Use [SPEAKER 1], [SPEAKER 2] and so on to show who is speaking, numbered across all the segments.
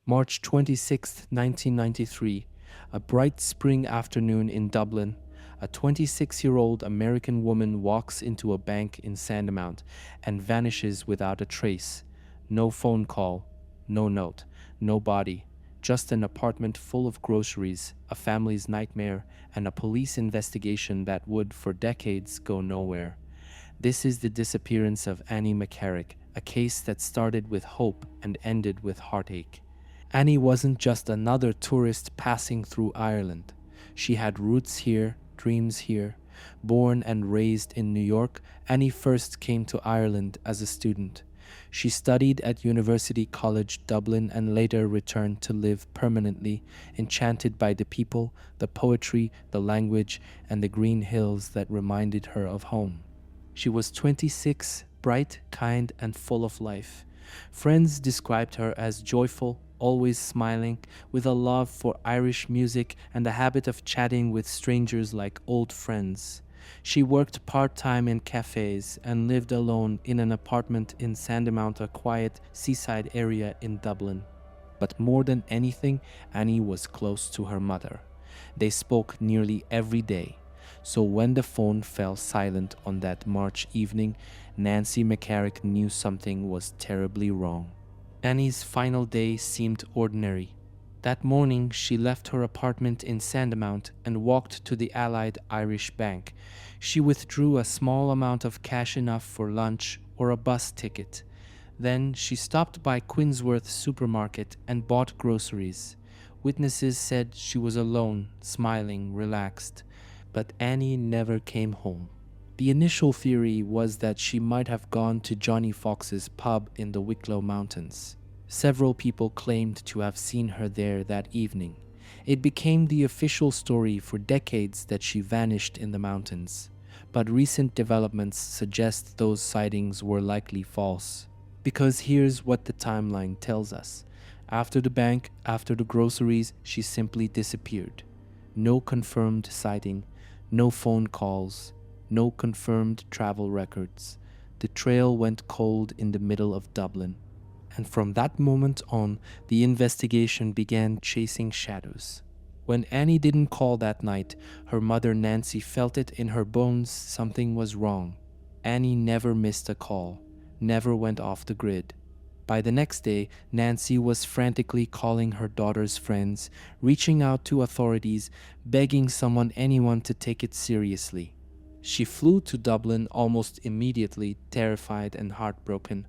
[SPEAKER 1] March 26, 1993, a bright spring afternoon in Dublin, a 26-year-old American woman walks into a bank in Sandamount and vanishes without a trace. No phone call, no note, no body, just an apartment full of groceries, a family's nightmare, and a police investigation that would, for decades, go nowhere. This is the disappearance of Annie McCarrick, a case that started with hope and ended with heartache. Annie wasn't just another tourist passing through Ireland. She had roots here, dreams here. Born and raised in New York, Annie first came to Ireland as a student. She studied at University College Dublin and later returned to live permanently, enchanted by the people, the poetry, the language, and the green hills that reminded her of home. She was 26, bright, kind, and full of life. Friends described her as joyful, always smiling, with a love for Irish music and a habit of chatting with strangers like old friends. She worked part-time in cafes and lived alone in an apartment in Sandamount, a quiet seaside area in Dublin. But more than anything, Annie was close to her mother. They spoke nearly every day. So when the phone fell silent on that March evening, Nancy McCarrick knew something was terribly wrong. Annie's final day seemed ordinary. That morning, she left her apartment in Sandamount and walked to the Allied Irish Bank. She withdrew a small amount of cash, enough for lunch or a bus ticket. Then she stopped by Quinsworth supermarket and bought groceries. Witnesses said she was alone, smiling, relaxed. But Annie never came home. The initial theory was that she might have gone to Johnny Fox's pub in the Wicklow Mountains. Several people claimed to have seen her there that evening. It became the official story for decades that she vanished in the mountains. But recent developments suggest those sightings were likely false. Because here's what the timeline tells us. After the bank, after the groceries, she simply disappeared. No confirmed sighting, no phone calls, no confirmed travel records. The trail went cold in the middle of Dublin. And from that moment on, the investigation began chasing shadows. When Annie didn't call that night, her mother Nancy felt it in her bones something was wrong. Annie never missed a call, never went off the grid. By the next day, Nancy was frantically calling her daughter's friends, reaching out to authorities, begging anyone to take it seriously. She flew to Dublin almost immediately, terrified and heartbroken.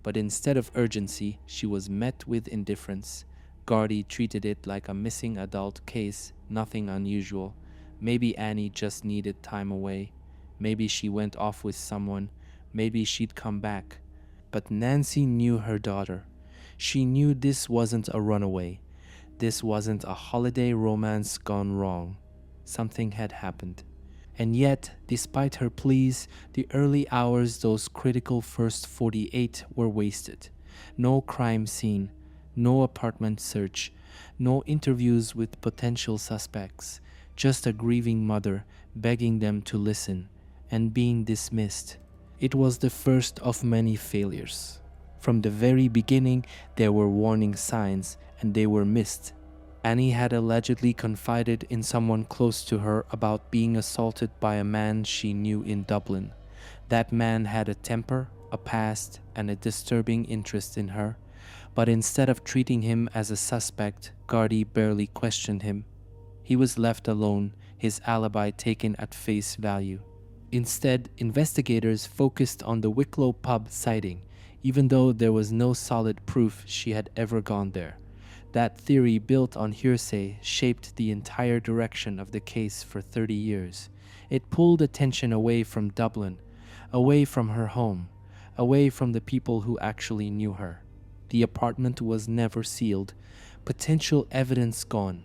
[SPEAKER 1] But instead of urgency, she was met with indifference. Gardaí treated it like a missing adult case, nothing unusual. Maybe Annie just needed time away. Maybe she went off with someone. Maybe she'd come back. But Nancy knew her daughter. She knew this wasn't a runaway. This wasn't a holiday romance gone wrong. Something had happened. And yet, despite her pleas, the early hours, those critical first 48, were wasted. No crime scene, no apartment search, no interviews with potential suspects, just a grieving mother begging them to listen and being dismissed. It was the first of many failures. From the very beginning, there were warning signs, and they were missed. Annie had allegedly confided in someone close to her about being assaulted by a man she knew in Dublin. That man had a temper, a past, and a disturbing interest in her. But instead of treating him as a suspect, Gardaí barely questioned him. He was left alone, his alibi taken at face value. Instead, investigators focused on the Wicklow pub sighting, even though there was no solid proof she had ever gone there. That theory, built on hearsay, shaped the entire direction of the case for 30 years. It pulled attention away from Dublin, away from her home, away from the people who actually knew her. The apartment was never sealed, potential evidence gone.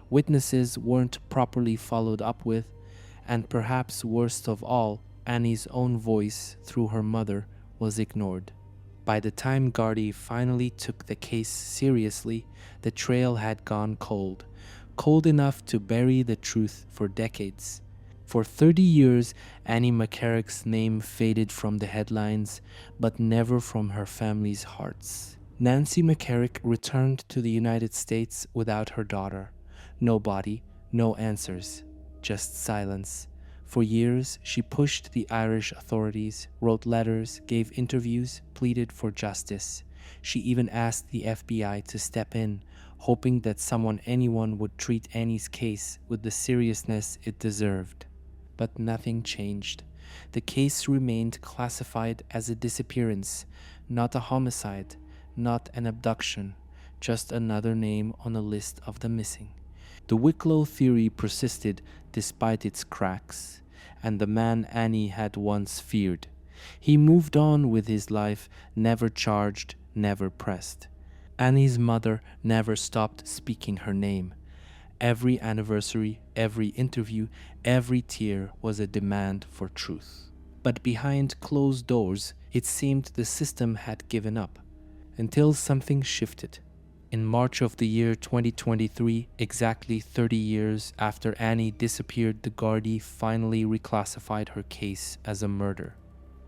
[SPEAKER 1] Witnesses weren't properly followed up with, and perhaps worst of all, Annie's own voice, through her mother, was ignored. By the time Gardaí finally took the case seriously, the trail had gone cold, cold enough to bury the truth for decades. For 30 years, Annie McCarrick's name faded from the headlines, but never from her family's hearts. Nancy McCarrick returned to the United States without her daughter. No body, no answers, just silence. For years, she pushed the Irish authorities, wrote letters, gave interviews, pleaded for justice. She even asked the FBI to step in, hoping that anyone would treat Annie's case with the seriousness it deserved. But nothing changed. The case remained classified as a disappearance, not a homicide, not an abduction, just another name on a list of the missing. The Wicklow theory persisted despite its cracks, and the man Annie had once feared. He moved on with his life, never charged, never pressed. Annie's mother never stopped speaking her name. Every anniversary, every interview, every tear was a demand for truth. But behind closed doors, it seemed the system had given up, until something shifted. In March of the year 2023, exactly 30 years after Annie disappeared, the Gardaí finally reclassified her case as a murder.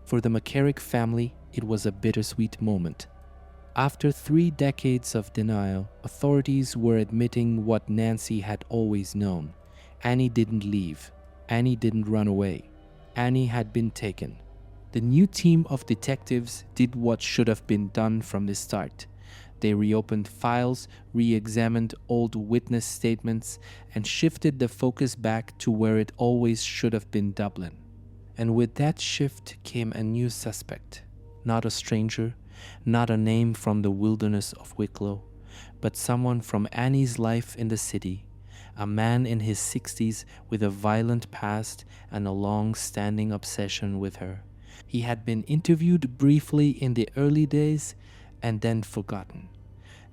[SPEAKER 1] For the McCarrick family, it was a bittersweet moment. After 3 decades of denial, authorities were admitting what Nancy had always known. Annie didn't leave. Annie didn't run away. Annie had been taken. The new team of detectives did what should have been done from the start. They reopened files, re-examined old witness statements, and shifted the focus back to where it always should have been: Dublin. And with that shift came a new suspect. Not a stranger, not a name from the wilderness of Wicklow, but someone from Annie's life in the city. A man in his 60s with a violent past and a long-standing obsession with her. He had been interviewed briefly in the early days and then forgotten.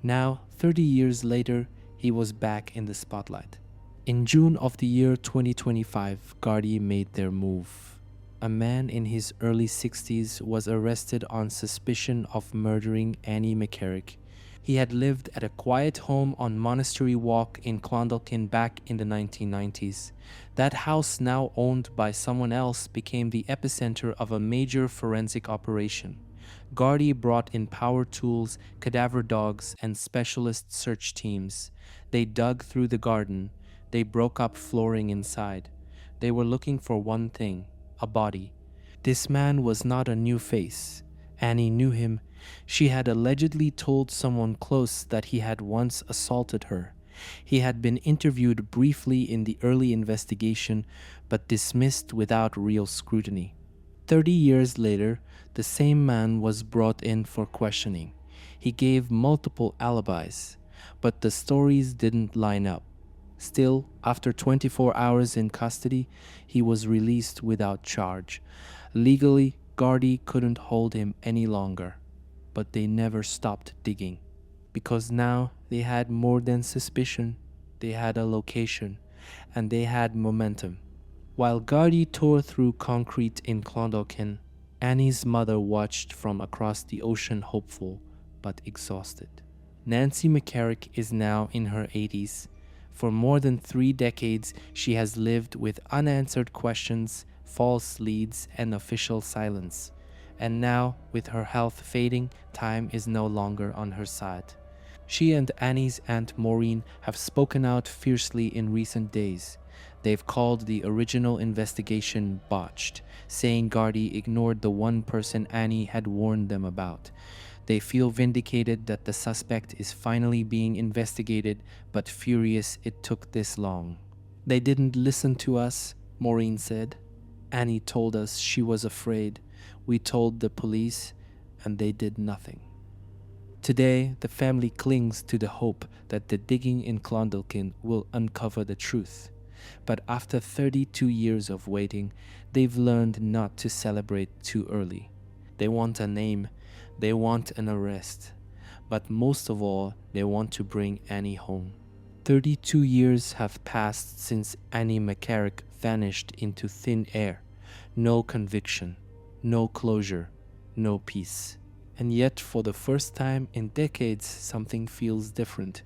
[SPEAKER 1] Now, 30 years later, he was back in the spotlight. In June of the year 2025, Gardaí made their move. A man in his early 60s was arrested on suspicion of murdering Annie McCarrick. He had lived at a quiet home on Monastery Walk in Clondalkin back in the 1990s. That house, now owned by someone else, became the epicenter of a major forensic operation. Gardaí brought in power tools, cadaver dogs, and specialist search teams. They dug through the garden. They broke up flooring inside. They were looking for one thing: a body. This man was not a new face. Annie knew him. She had allegedly told someone close that he had once assaulted her. He had been interviewed briefly in the early investigation, but dismissed without real scrutiny. 30 years later, the same man was brought in for questioning. He gave multiple alibis, but the stories didn't line up. Still, after 24 hours in custody, he was released without charge. Legally, Gardaí couldn't hold him any longer, but they never stopped digging. Because now they had more than suspicion, they had a location, and they had momentum. While Gardaí tore through concrete in Clondalkin, Annie's mother watched from across the ocean, hopeful but exhausted. Nancy McCarrick is now in her 80s. For more than 3 decades, she has lived with unanswered questions, false leads, and official silence. And now, with her health fading, time is no longer on her side. She and Annie's Aunt Maureen have spoken out fiercely in recent days. They've called the original investigation botched, saying Gardaí ignored the one person Annie had warned them about. They feel vindicated that the suspect is finally being investigated, but furious it took this long. "They didn't listen to us," Maureen said. "Annie told us she was afraid. We told the police, and they did nothing." Today, the family clings to the hope that the digging in Clondalkin will uncover the truth. But after 32 years of waiting, they've learned not to celebrate too early. They want a name, they want an arrest, but most of all, they want to bring Annie home. 32 years have passed since Annie McCarrick vanished into thin air. No conviction, no closure, no peace. And yet, for the first time in decades, something feels different.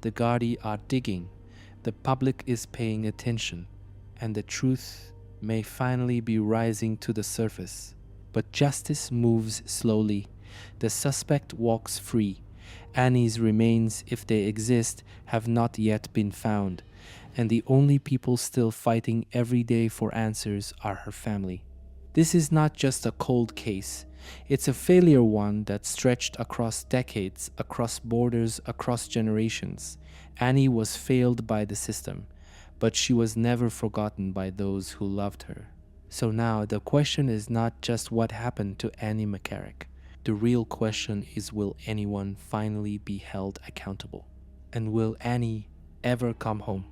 [SPEAKER 1] The Gardaí are digging, the public is paying attention, and the truth may finally be rising to the surface. But justice moves slowly. The suspect walks free. Annie's remains, if they exist, have not yet been found, and the only people still fighting every day for answers are her family. This is not just a cold case. It's a failure one that stretched across decades, across borders, across generations. Annie was failed by the system, but she was never forgotten by those who loved her. So now the question is not just what happened to Annie McCarrick. The real question is, will anyone finally be held accountable? And will Annie ever come home?